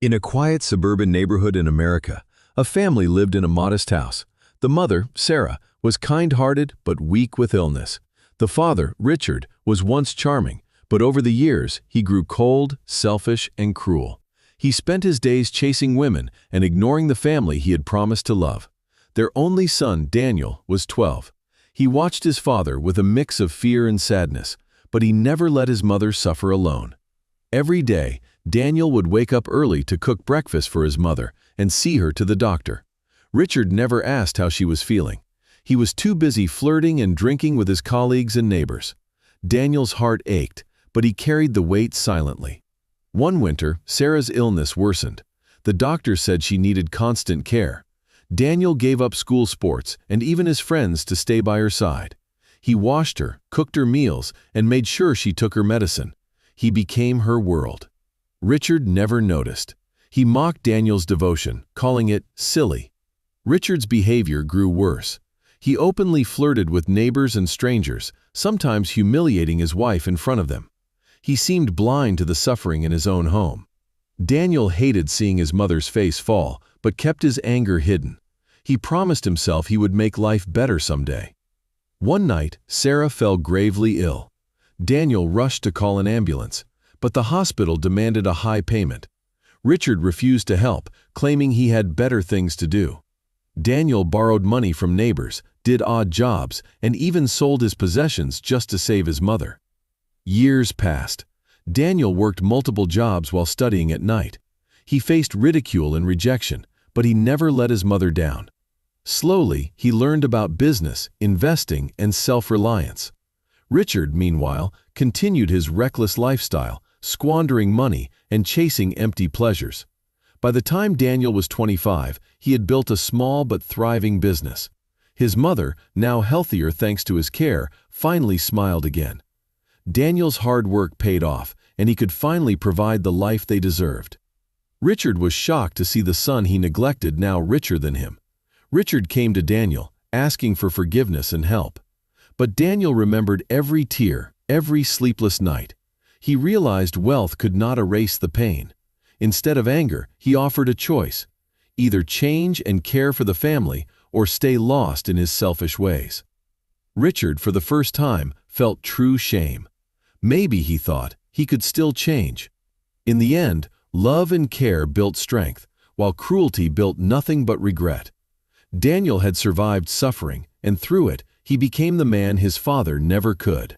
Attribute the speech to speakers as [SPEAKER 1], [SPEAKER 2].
[SPEAKER 1] In a quiet suburban neighborhood in America, a family lived in a modest house. The mother, Sarah, was kind-hearted but weak with illness. The father, Richard, was once charming, but over the years he grew cold, selfish, and cruel. He spent his days chasing women and ignoring the family he had promised to love. Their only son, Daniel, was 12. He watched his father with a mix of fear and sadness, but he never let his mother suffer alone. Every day, Daniel would wake up early to cook breakfast for his mother and see her to the doctor. Richard never asked how she was feeling. He was too busy flirting and drinking with his colleagues and neighbors. Daniel's heart ached, but he carried the weight silently. One winter, Sarah's illness worsened. The doctor said she needed constant care. Daniel gave up school sports and even his friends to stay by her side. He washed her, cooked her meals, and made sure she took her medicine. He became her world. Richard never noticed. He mocked Daniel's devotion, calling it silly. Richard's behavior grew worse. He openly flirted with neighbors and strangers, sometimes humiliating his wife in front of them. He seemed blind to the suffering in his own home. Daniel hated seeing his mother's face fall, but kept his anger hidden. He promised himself he would make life better someday. One night, Sarah fell gravely ill. Daniel rushed to call an ambulance, but the hospital demanded a high payment. Richard refused to help, claiming he had better things to do. Daniel borrowed money from neighbors, did odd jobs, and even sold his possessions just to save his mother. Years passed. Daniel worked multiple jobs while studying at night. He faced ridicule and rejection, but he never let his mother down. Slowly, he learned about business, investing, and self-reliance. Richard, meanwhile, continued his reckless lifestyle, squandering money and chasing empty pleasures. By the time Daniel was 25, he had built a small but thriving business. His mother, now healthier thanks to his care, finally smiled again. Daniel's hard work paid off, and he could finally provide the life they deserved. Richard was shocked to see the son he neglected now richer than him. Richard came to Daniel, asking for forgiveness and help. But Daniel remembered every tear, every sleepless night. He realized wealth could not erase the pain. Instead of anger, he offered a choice: either change and care for the family or stay lost in his selfish ways. Richard, for the first time, felt true shame. Maybe, he thought, he could still change. In the end, love and care built strength, while cruelty built nothing but regret. Daniel had survived suffering, and through it, he became the man his father never could.